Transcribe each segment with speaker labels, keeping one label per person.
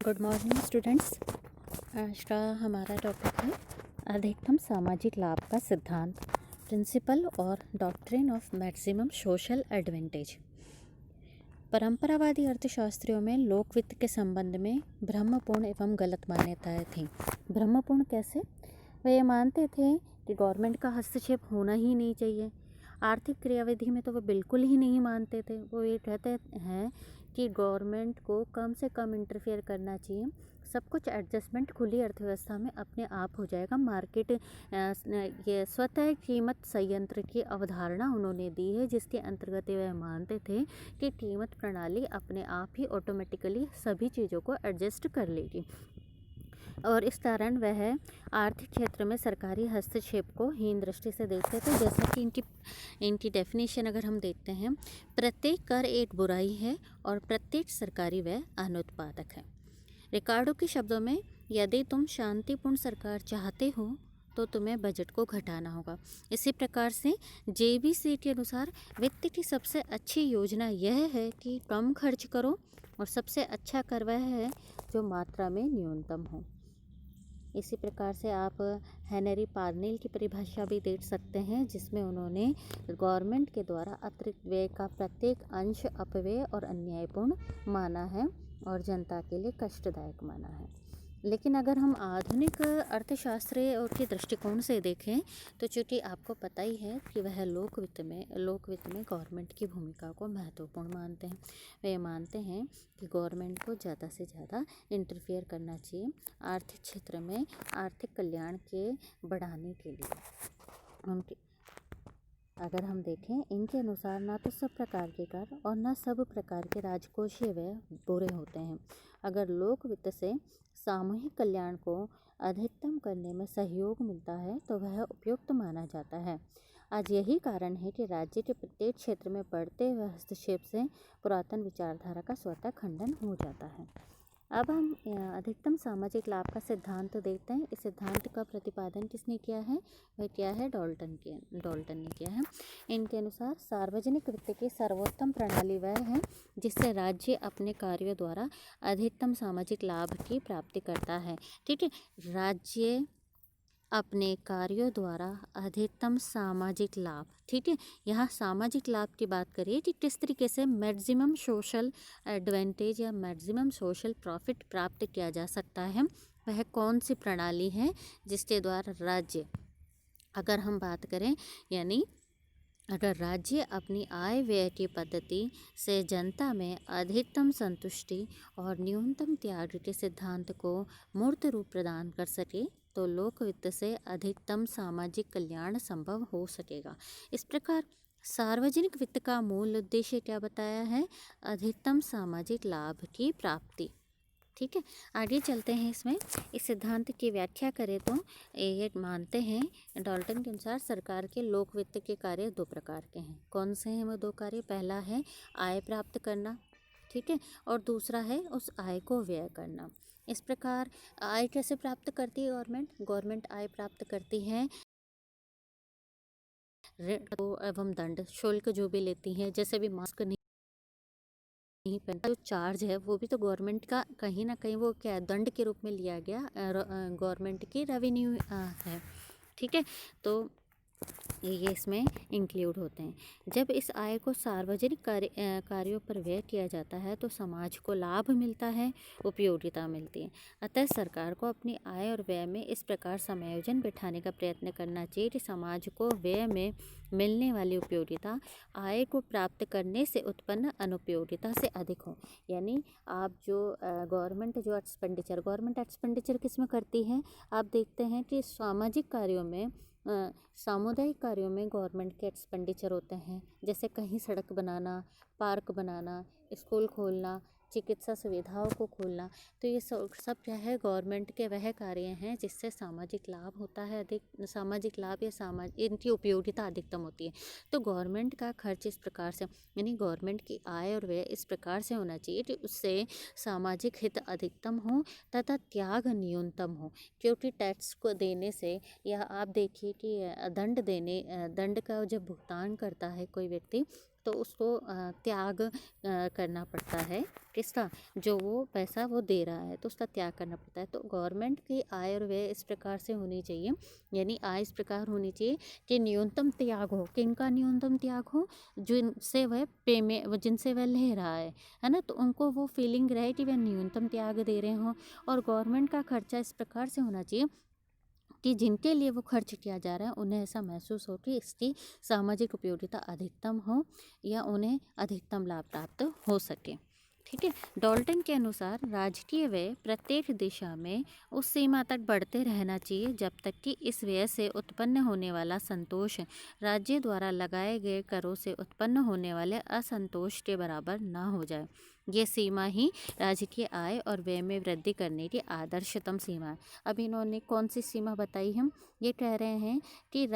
Speaker 1: Good morning students. आज का हमारा टॉपिक है अधिकतम सामाजिक लाभ का सिद्धांत, प्रिंसिपल और doctrine of maximum social advantage. परंपरावादी अर्थशास्त्रियों में लोक वित्त के संबंध में भ्रमपूर्ण एवं गलत मान्यताएं थीं। भ्रमपूर्ण कैसे? वे ये मानते थे कि गवर्नमेंट का हस्तक्षेप होना ही नहीं चाहिए। आर्थिक क्रियाविधि में तो वो बिल्कुल ही नहीं मानते थे। वो ये कहते हैं कि गवर्नमेंट को कम से कम इंटरफेयर करना चाहिए, सब कुछ एडजस्टमेंट खुली अर्थव्यवस्था में अपने आप हो जाएगा। मार्केट ये स्वतः कीमत संयंत्र की अवधारणा उन्होंने दी है, जिसके अंतर्गत वह मानते थे कि कीमत प्रणाली अपने आप ही ऑटोमेटिकली सभी चीज़ों को एडजस्ट कर लेगी और इस कारण वह आर्थिक क्षेत्र में सरकारी हस्तक्षेप को हीन दृष्टि से देखते थे। जैसा कि इनकी डेफिनेशन अगर हम देखते हैं, प्रत्येक कर एक बुराई है और प्रत्येक सरकारी व्यय अनुत्पादक है। रिकार्डो के शब्दों में, यदि तुम शांतिपूर्ण सरकार चाहते हो तो तुम्हें बजट को घटाना होगा। इसी प्रकार से JBC के अनुसार वित्त की सबसे अच्छी योजना यह है कि कम खर्च करो और सबसे अच्छा कर वह है जो मात्रा में न्यूनतम हो। इसी प्रकार से आप हेनरी पार्नेल की परिभाषा भी देख सकते हैं, जिसमें उन्होंने गवर्नमेंट के द्वारा अतिरिक्त व्यय का प्रत्येक अंश अपव्यय और अन्यायपूर्ण माना है और जनता के लिए कष्टदायक माना है। लेकिन अगर हम आधुनिक अर्थशास्त्र और के दृष्टिकोण से देखें तो चूँकि आपको पता ही है कि वह लोक वित्त में गवर्नमेंट की भूमिका को महत्वपूर्ण मानते हैं। वे मानते हैं कि गवर्नमेंट को ज़्यादा से ज़्यादा इंटरफेयर करना चाहिए आर्थिक क्षेत्र में आर्थिक कल्याण के बढ़ाने के लिए। उनके अगर हम देखें, इनके अनुसार ना तो सब प्रकार के कर और ना सब प्रकार के राजकोषीय व्यय बुरे होते हैं। अगर लोक वित्त से सामूहिक कल्याण को अधिकतम करने में सहयोग मिलता है तो वह उपयुक्त माना जाता है। आज यही कारण है कि राज्य के प्रत्येक क्षेत्र में बढ़ते हुए हस्तक्षेप से पुरातन विचारधारा का स्वतः खंडन हो जाता है। अब हम अधिकतम सामाजिक लाभ का सिद्धांत देखते हैं। इस सिद्धांत का प्रतिपादन किसने किया है? वह क्या है? डाल्टन ने किया है। इनके अनुसार सार्वजनिक वित्त की सर्वोत्तम प्रणाली वह है जिससे राज्य अपने कार्यों द्वारा अधिकतम सामाजिक लाभ की प्राप्ति करता है। ठीक है, राज्य अपने कार्यों द्वारा अधिकतम सामाजिक लाभ, ठीक है, यहाँ सामाजिक लाभ की बात करिए कि किस तरीके से मैक्सिमम सोशल एडवांटेज या मैक्सिमम सोशल प्रॉफिट प्राप्त किया जा सकता है। वह कौन सी प्रणाली है जिसके द्वारा राज्य, अगर हम बात करें यानी अगर राज्य अपनी आय व्यय की पद्धति से जनता में अधिकतम संतुष्टि और न्यूनतम त्याग के सिद्धांत को मूर्त रूप प्रदान कर सके तो लोक वित्त से अधिकतम सामाजिक कल्याण संभव हो सकेगा। इस प्रकार सार्वजनिक वित्त का मूल उद्देश्य क्या बताया है? अधिकतम सामाजिक लाभ की प्राप्ति। ठीक है, आगे चलते हैं। इसमें इस सिद्धांत की व्याख्या करें तो ये मानते हैं डाल्टन के अनुसार सरकार के लोक वित्त के कार्य दो प्रकार के हैं। कौन से हैं वो दो कार्य? पहला है आय प्राप्त करना, ठीक है, और दूसरा है उस आय को व्यय करना। इस प्रकार आय कैसे प्राप्त करती है गवर्नमेंट? गवर्नमेंट आय प्राप्त करती है ऋण एवं दंड शुल्क जो भी लेती है, जैसे भी मास्क नहीं पहनता, जो चार्ज है वो भी तो गवर्नमेंट का कहीं ना कहीं वो क्या दंड के रूप में लिया गया गवर्नमेंट की रेवेन्यू है। ठीक है, तो ये इसमें इंक्लूड होते हैं। जब इस आय को सार्वजनिक कार्यों पर व्यय किया जाता है तो समाज को लाभ मिलता है, उपयोगिता मिलती है। अतः सरकार को अपनी आय और व्यय में इस प्रकार समायोजन बिठाने का प्रयत्न करना चाहिए कि समाज को व्यय में मिलने वाली उपयोगिता आय को प्राप्त करने से उत्पन्न अनुपयोगिता से अधिक हो। यानी आप जो गवर्नमेंट एक्सपेंडिचर किस में करती है? आप देखते हैं कि सामाजिक कार्यों में सामुदायिक कार्यों में गवर्नमेंट के एक्सपेंडिचर होते हैं, जैसे कहीं सड़क बनाना, पार्क बनाना, स्कूल खोलना, चिकित्सा सुविधाओं को खोलना। तो ये सब क्या है? गवर्नमेंट के वह कार्य हैं जिससे सामाजिक लाभ होता है, अधिक सामाजिक लाभ या इनकी उपयोगिता अधिकतम होती है। तो गवर्नमेंट का खर्च इस प्रकार से, यानी गवर्नमेंट की आय और व्यय इस प्रकार से होना चाहिए कि उससे सामाजिक हित अधिकतम हो तथा त्याग न्यूनतम हो। क्योंकि टैक्स को देने से, या आप देखिए कि दंड का जब भुगतान करता है कोई व्यक्ति तो उसको त्याग करना पड़ता है। किसका? जो वो पैसा वो दे रहा है तो उसका त्याग करना पड़ता है। तो गवर्नमेंट की आय और व्यय इस प्रकार से होनी चाहिए, यानी आय इस प्रकार होनी चाहिए कि न्यूनतम त्याग हो। किनका न्यूनतम त्याग हो? जिनसे वह ले रहा है ना, तो उनको वो फीलिंग रहे कि वह न्यूनतम त्याग दे रहे हों। और गवर्नमेंट का खर्चा इस प्रकार से होना चाहिए कि जिनके लिए वो खर्च किया जा रहा है उन्हें ऐसा महसूस हो कि इसकी सामाजिक उपयोगिता अधिकतम हो या उन्हें अधिकतम लाभ प्राप्त हो सके। ठीक है। डॉल्टन के अनुसार राजकीय व्यय प्रत्येक दिशा में उस सीमा तक बढ़ते रहना चाहिए जब तक कि इस व्यय से उत्पन्न होने वाला संतोष राज्य द्वारा लगाए गए करों से उत्पन्न होने वाले असंतोष के बराबर न हो जाए। ये सीमा ही राजकीय आय और व्यय में वृद्धि करने की आदर्शतम सीमा है। अब इन्होंने कौन सी सीमा बताई? हम ये कह रहे हैं कि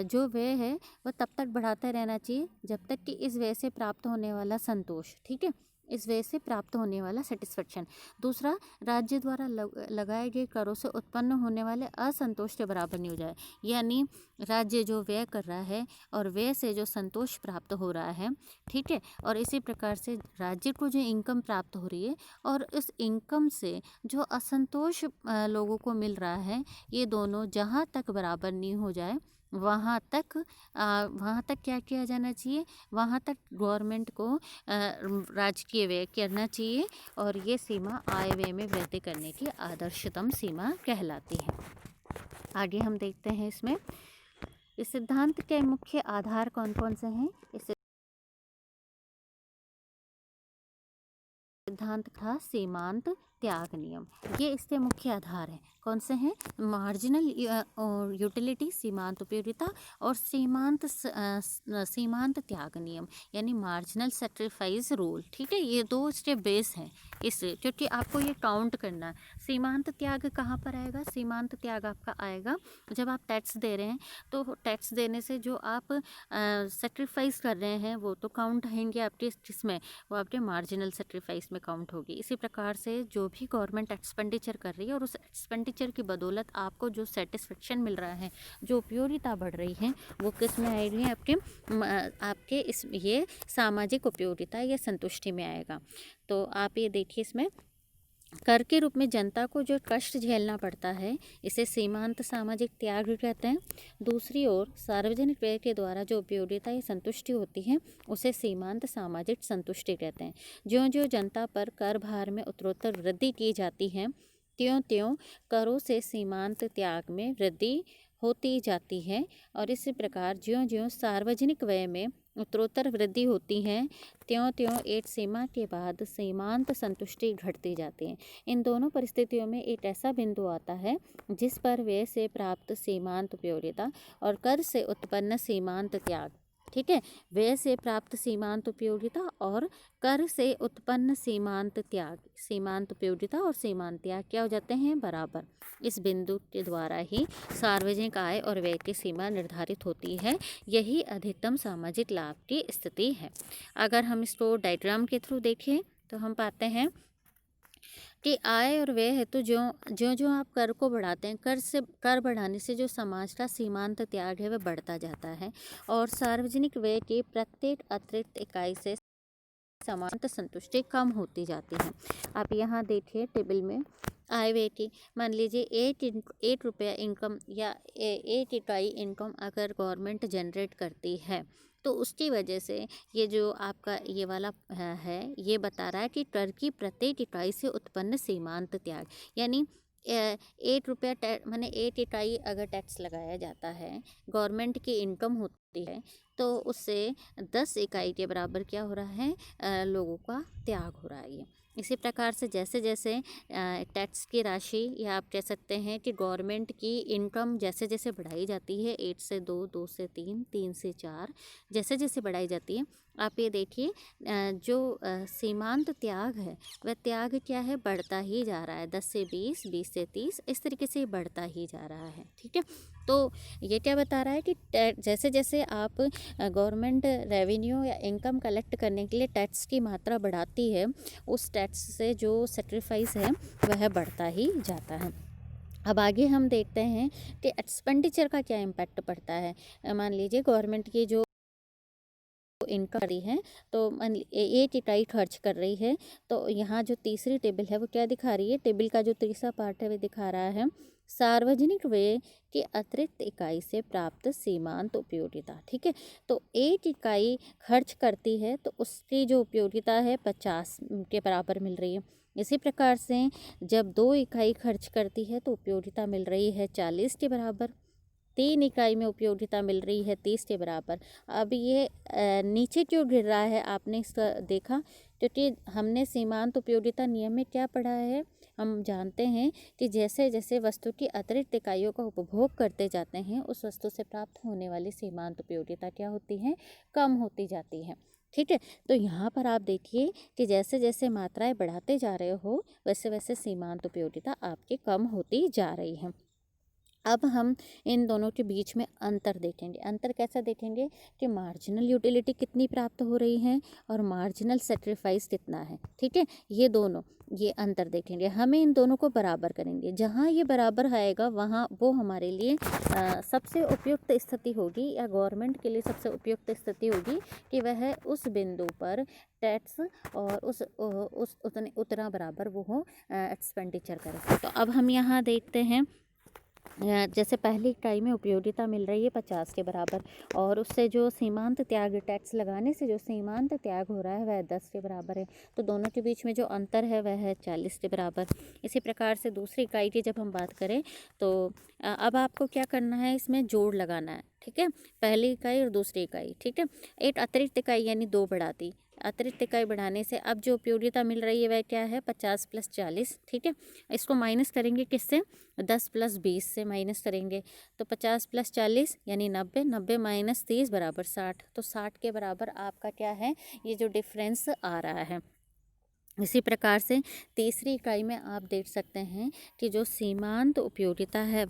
Speaker 1: जो व्यय है वह तब तक बढ़ाता रहना चाहिए जब तक कि इस व्यय से प्राप्त होने वाला संतोष, ठीक है, इस व्यय से प्राप्त होने वाला सेटिस्फेक्शन। दूसरा, राज्य द्वारा लगाए गए करों से उत्पन्न होने वाले असंतोष के बराबर नहीं हो जाए, यानी राज्य जो व्यय कर रहा है और व्यय से जो संतोष प्राप्त हो रहा है, ठीक है, और इसी प्रकार से राज्य को जो इनकम प्राप्त हो रही है और इस इनकम से जो असंतोष लोगों को मिल रहा है, ये दोनों जहाँ तक बराबर नहीं हो जाए वहाँ तक क्या किया जाना चाहिए? वहाँ तक गवर्नमेंट को राजकीय व्यय करना चाहिए और ये सीमा आय व्यय में वृद्धि करने की आदर्शतम सीमा कहलाती है। आगे हम देखते हैं इसमें इस सिद्धांत के मुख्य आधार कौन कौन से हैं। इस सिद्धांत था सीमांत त्याग नियम, ये इसके मुख्य आधार हैं। कौन से हैं? मार्जिनल यूटिलिटी सीमांत उपयोगिता और सीमांत त्याग नियम यानी मार्जिनल सेक्रीफाइस रूल, ठीक है। ये दो इसके बेस हैं इस, क्योंकि आपको ये काउंट करना है। सीमांत त्याग कहाँ पर आएगा? सीमांत त्याग आपका आएगा जब आप टैक्स दे रहे हैं, तो टैक्स देने से जो आप सेक्रीफाइस कर रहे हैं वो तो काउंट होंगे आपके किसमें? वो आपके मार्जिनल सेक्रीफाइस में काउंट होगी। इसी प्रकार से जो भी गवर्नमेंट एक्सपेंडिचर कर रही है और उस एक्सपेंडिचर की बदौलत आपको जो सेटिस्फेक्शन मिल रहा है, जो उपयोगिता बढ़ रही है, वो किस में आएगी? आपके इस ये सामाजिक उपयोगिता या संतुष्टि में आएगा। तो आप ये देखिए, इसमें कर के रूप में जनता को जो कष्ट झेलना पड़ता है, इसे सीमांत सामाजिक त्याग कहते हैं। दूसरी ओर सार्वजनिक व्यय के द्वारा जो उपयोगिता या संतुष्टि होती है, उसे सीमांत सामाजिक संतुष्टि कहते हैं। ज्यों ज्यों जनता पर कर भार में उत्तरोत्तर वृद्धि की जाती है, त्यों त्यों करों से सीमांत त्याग में वृद्धि होती जाती है। और इसी प्रकार ज्यों ज्यों सार्वजनिक व्यय में उत्तरोत्तर वृद्धि होती है, त्यों त्यों एक सीमा के बाद सीमांत संतुष्टि घटती जाती है। इन दोनों परिस्थितियों में एक ऐसा बिंदु आता है जिस पर व्यय से प्राप्त सीमांत उपयोगिता और कर से उत्पन्न सीमांत त्याग, ठीक है, व्यय से प्राप्त सीमांत उपयोगिता और कर से उत्पन्न सीमांत त्याग, सीमांत उपयोगिता और सीमांत त्याग क्या हो जाते हैं? बराबर। इस बिंदु के द्वारा ही सार्वजनिक आय और व्यय की सीमा निर्धारित होती है। यही अधिकतम सामाजिक लाभ की स्थिति है। अगर हम इसको डायग्राम के थ्रू देखें तो हम पाते हैं कि आय और व्यय हेतु जो जो आप कर को बढ़ाते हैं, कर बढ़ाने से जो समाज का सीमांत त्याग है वह बढ़ता जाता है और सार्वजनिक व्यय की प्रत्येक अतिरिक्त इकाई से समांत संतुष्टि कम होती जाती है। आप यहाँ देखिए टेबल में आय व्यय की, मान लीजिए एक रुपया इनकम या एक इकाई इनकम अगर गवर्नमेंट जनरेट करती है, तो उसकी वजह से ये जो आपका ये वाला है, ये बता रहा है कि कर की प्रत्येक इकाई से उत्पन्न सीमांत त्याग, यानी 1 रुपया माने 1 इकाई अगर टैक्स लगाया जाता है, गवर्नमेंट की इनकम होती है, तो उससे 10 इकाई के बराबर क्या हो रहा है? लोगों का त्याग हो रहा है ये। इसी प्रकार से जैसे जैसे टैक्स की राशि या आप कह सकते हैं कि गवर्नमेंट की इनकम जैसे जैसे बढ़ाई जाती है, 8 से 2, 2 से 3, 3 से 4, जैसे जैसे बढ़ाई जाती है, आप ये देखिए जो सीमांत त्याग है वह त्याग क्या है? बढ़ता ही जा रहा है। 10 से 20, 20 से 30, इस तरीके से बढ़ता ही जा रहा है, ठीक है। तो ये क्या बता रहा है कि जैसे जैसे आप गवर्नमेंट रेवेन्यू या इनकम कलेक्ट करने के लिए टैक्स की मात्रा बढ़ाती है, उस टैक्स से जो सेक्रीफाइस है वह बढ़ता ही जाता है। अब आगे हम देखते हैं कि एक्सपेंडिचर का क्या इम्पैक्ट पड़ता है। मान लीजिए गवर्नमेंट की जो इनकम कर रही है, तो 8 इकाई खर्च कर रही है, तो यहाँ जो तीसरी टेबल है वो क्या दिखा रही है, टेबल का जो तीसरा पार्ट है वो दिखा रहा है सार्वजनिक व्यय की अतिरिक्त इकाई से प्राप्त सीमांत उपयोगिता। ठीक है, तो 8 इकाई खर्च करती है तो उसकी जो उपयोगिता है 50 के बराबर मिल रही है। इसी प्रकार से जब 2 इकाई खर्च करती है तो उपयोगिता मिल रही है 40 के बराबर, 3 इकाई में उपयोगिता मिल रही है 30 के बराबर। अब ये नीचे क्यों गिर रहा है, आपने इसका देखा, क्योंकि हमने सीमांत उपयोगिता नियम में क्या पढ़ा है, हम जानते हैं कि जैसे जैसे वस्तु की अतिरिक्त इकाइयों का उपभोग करते जाते हैं उस वस्तु से प्राप्त होने वाली सीमांत उपयोगिता क्या होती है, कम होती जाती है। ठीक है, तो यहाँ पर आप देखिए कि जैसे जैसे मात्राएं बढ़ाते जा रहे हो वैसे वैसे सीमांत उपयोगिता आपकी कम होती जा रही है। अब हम इन दोनों के बीच में अंतर देखेंगे। अंतर कैसा देखेंगे कि मार्जिनल यूटिलिटी कितनी प्राप्त हो रही है और मार्जिनल सेक्रीफाइस कितना है। ठीक है, ये दोनों, ये अंतर देखेंगे। हमें इन दोनों को बराबर करेंगे, जहाँ ये बराबर आएगा वहाँ वो हमारे लिए सबसे उपयुक्त स्थिति होगी, या गवर्नमेंट के लिए सबसे उपयुक्त स्थिति होगी कि वह उस बिंदु पर टैक्स और उस उतना बराबर वो हो एक्सपेंडिचर करे। तो अब हम यहाँ देखते हैं, जैसे पहली इकाई में उपयोगिता मिल रही है 50 के बराबर, और उससे जो सीमांत त्याग, टैक्स लगाने से जो सीमांत त्याग हो रहा है वह 10 के बराबर है, तो दोनों के बीच में जो अंतर है वह है 40 के बराबर। इसी प्रकार से दूसरी इकाई की जब हम बात करें तो अब आपको क्या करना है, इसमें जोड़ लगाना है। ठीक है, पहली इकाई और दूसरी इकाई। ठीक है, एक अतिरिक्त इकाई यानी 2 बढ़ाती, अतिरिक्त इकाई बढ़ाने से अब जो उपयोगिता मिल रही है वह क्या है, 50 + 40। ठीक है, इसको माइनस करेंगे किससे, 10 + 20 से माइनस करेंगे, तो 50 + 40 यानी 90, 90 - 30 बराबर 60, तो 60 के बराबर आपका क्या है, ये जो डिफरेंस आ रहा है। इसी प्रकार से तीसरी इकाई में आप देख सकते हैं कि जो सीमांत उपयोगिता है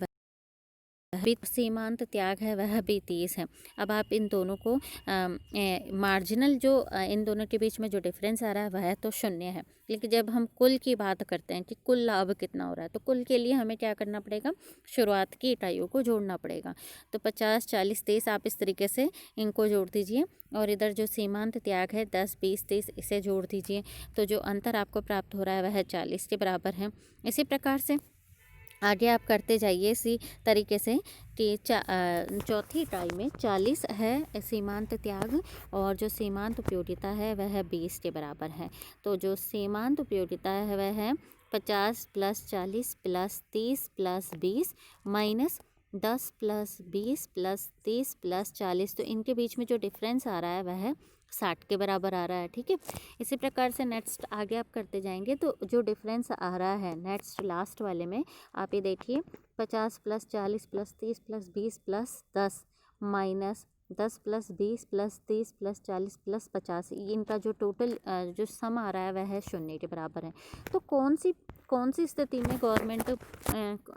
Speaker 1: भी, सीमांत त्याग है वह भी 30 है। अब आप इन दोनों को मार्जिनल जो इन दोनों के बीच में जो डिफरेंस आ रहा है वह तो 0 है, लेकिन जब हम कुल की बात करते हैं कि कुल लाभ कितना हो रहा है, तो कुल के लिए हमें क्या करना पड़ेगा, शुरुआत की इकाइयों को जोड़ना पड़ेगा। तो 50, 40, 30 आप इस तरीके से इनको जोड़ दीजिए, और इधर जो सीमांत त्याग है 10, 20, 30 इसे जोड़ दीजिए, तो जो अंतर आपको प्राप्त हो रहा है वह 40 के बराबर है। इसी प्रकार से आगे आप करते जाइए इसी तरीके से कि चौथी इकाई में 40 है सीमांत त्याग, और जो सीमांत उपयोगिता है वह 20 के बराबर है। तो जो सीमांत उपयोगिता है वह है 50 + 40 + 30 + 20 माइनस 10 + 20 + 30 + 40, तो इनके बीच में जो डिफरेंस आ रहा है वह 60 के बराबर आ रहा है। ठीक है, इसी प्रकार से नेक्स्ट आगे आप करते जाएंगे, तो जो डिफरेंस आ रहा है नेक्स्ट लास्ट वाले में आप ये देखिए, 50 + 40 + 30 + 20 + 10 माइनस 10 + 20 + 30 + 40 + 50, इनका जो टोटल जो सम आ रहा है वह 0 के बराबर है। तो कौन सी स्थिति में गवर्नमेंट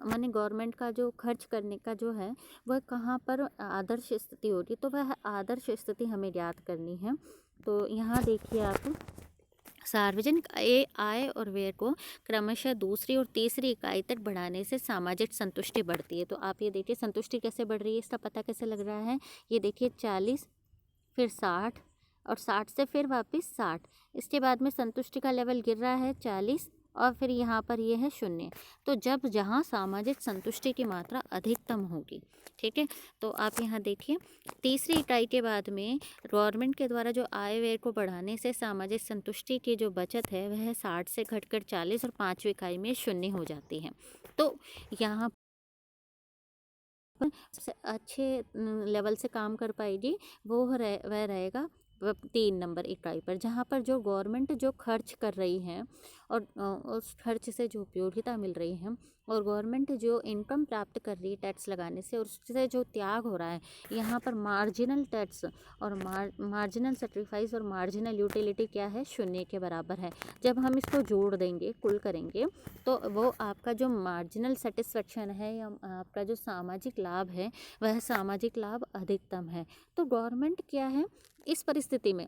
Speaker 1: माने गवर्नमेंट का जो खर्च करने का जो है वह कहाँ पर आदर्श स्थिति होगी, तो वह आदर्श स्थिति हमें ज्ञात करनी है। तो यहाँ देखिए आप, सार्वजनिक आय और व्यय को क्रमशः दूसरी और तीसरी इकाई तक बढ़ाने से सामाजिक संतुष्टि बढ़ती है। तो आप ये देखिए संतुष्टि कैसे बढ़ रही है, इसका पता कैसे लग रहा है, ये देखिए 40 फिर 60 और 60 से फिर वापस 60, इसके बाद में संतुष्टि का लेवल गिर रहा है 40 और फिर यहाँ पर ये है 0। तो जब जहाँ सामाजिक संतुष्टि की मात्रा अधिकतम होगी, ठीक है, तो आप यहाँ देखिए तीसरी इकाई के बाद में गवर्नमेंट के द्वारा जो आय व्यय को बढ़ाने से सामाजिक संतुष्टि की जो बचत है वह 60 से घटकर 40 और पाँचवीं इकाई में 0 हो जाती है। तो यहाँ सबसे अच्छे लेवल से काम कर पाएगी वह रहेगा 3 नंबर इकाई पर, जहाँ पर जो गवर्नमेंट जो खर्च कर रही है और उस खर्च से जो उपयोगिता मिल रही है, और गवर्नमेंट जो इनकम प्राप्त कर रही है टैक्स लगाने से, और उससे जो त्याग हो रहा है, यहाँ पर मार्जिनल टैक्स और मार्जिनल सेक्रीफाइस और मार्जिनल यूटिलिटी क्या है, 0 के बराबर है। जब हम इसको जोड़ देंगे, कुल करेंगे, तो वो आपका जो मार्जिनल सेटिस्फेक्शन है या आपका जो सामाजिक लाभ है वह सामाजिक लाभ अधिकतम है। तो गवर्नमेंट क्या है इस परिस्थिति में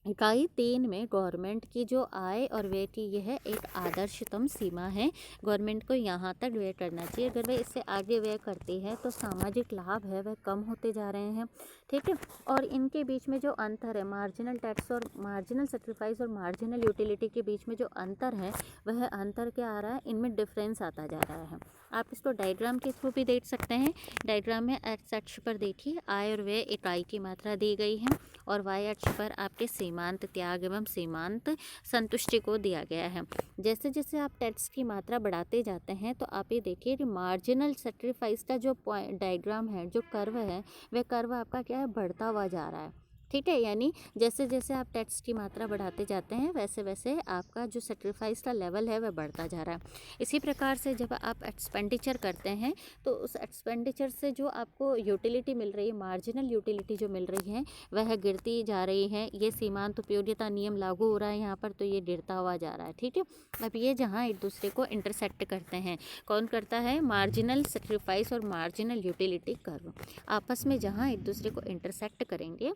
Speaker 1: इकाई 3 में गवर्नमेंट की जो आय और व्यय की यह एक आदर्शतम सीमा है। गवर्नमेंट को यहाँ तक व्यय करना चाहिए। अगर वह इससे आगे व्यय करती है तो सामाजिक लाभ है वह कम होते जा रहे हैं। ठीक है, और इनके बीच में जो अंतर है, मार्जिनल टैक्स और मार्जिनल सेक्रीफाइस और मार्जिनल यूटिलिटी के बीच में जो अंतर है, वह अंतर क्या आ रहा है, इनमें डिफरेंस आता जा रहा है। आप इसको डायग्राम के थ्रू भी देख सकते हैं। डायग्राम में एक्स अक्ष पर देखिए आय और व्यय इकाई की मात्रा दी गई है और वाई अक्ष पर आपके सीमांत त्याग एवं सीमांत संतुष्टि को दिया गया है। जैसे जैसे आप टैक्स की मात्रा बढ़ाते जाते हैं तो आप ये देखिए कि मार्जिनल सेक्रीफाइस का जो डायग्राम है, जो कर्व है, वह कर्व आपका क्या है, बढ़ता हुआ जा रहा है। ठीक है, यानी जैसे जैसे आप टैक्स की मात्रा बढ़ाते जाते हैं वैसे वैसे आपका जो सेक्रीफाइस का लेवल है वह बढ़ता जा रहा है। इसी प्रकार से जब आप एक्सपेंडिचर करते हैं तो उस एक्सपेंडिचर से जो आपको यूटिलिटी मिल रही है, मार्जिनल यूटिलिटी जो मिल रही है, वह गिरती जा रही है। ये सीमांत उपयोगिता नियम लागू हो रहा है यहाँ पर, तो ये गिरता हुआ जा रहा है। ठीक है, अब ये जहाँ एक दूसरे को इंटरसेक्ट करते हैं, कौन करता है, मार्जिनल सेक्रीफाइस और मार्जिनल यूटिलिटी कर्व आपस में जहाँ एक दूसरे को इंटरसेक्ट करेंगे,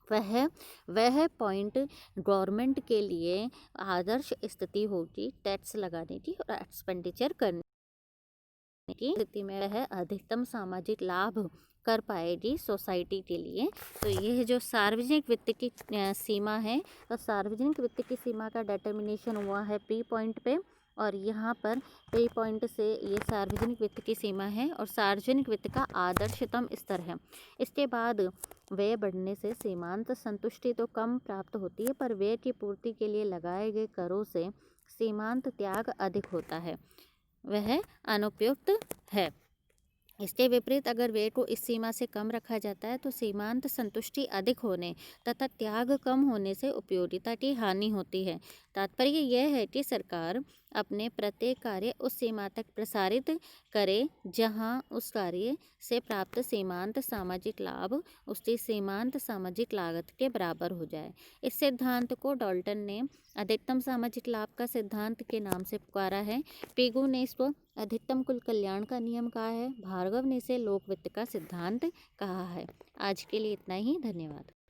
Speaker 1: वह पॉइंट गवर्नमेंट के लिए आदर्श स्थिति होगी टैक्स लगाने की और एक्सपेंडिचर करने की स्थिति में वह अधिकतम सामाजिक लाभ कर पाएगी सोसाइटी के लिए। तो यह जो सार्वजनिक वित्त की सीमा है, तो सार्वजनिक वित्त की सीमा का डिटर्मिनेशन हुआ है पी पॉइंट पे, और यहाँ पर पी पॉइंट से ये सार्वजनिक वित्त की सीमा है और सार्वजनिक वित्त का आदर्शतम स्तर है। इसके बाद व्यय बढ़ने से सीमांत संतुष्टि तो कम प्राप्त होती है, पर व्यय की पूर्ति के लिए लगाए गए करों से सीमांत त्याग अधिक होता है, वह अनुपयुक्त है। इसके विपरीत अगर व्यय को इस सीमा से कम रखा जाता है तो सीमांत संतुष्टि अधिक होने तथा त्याग कम होने से उपयोगिता की हानि होती है। तात्पर्य यह है कि सरकार अपने प्रत्येक कार्य उस सीमा तक प्रसारित करे जहां उस कार्य से प्राप्त सीमांत सामाजिक लाभ उसकी सीमांत सामाजिक लागत के बराबर हो जाए। इस सिद्धांत को डाल्टन ने अधिकतम सामाजिक लाभ का सिद्धांत के नाम से पुकारा है। पेगु ने इसको अधिकतम कुल कल्याण का नियम कहा है। भार्गव ने इसे लोक वित्त का सिद्धांत कहा है। आज के लिए इतना ही, धन्यवाद।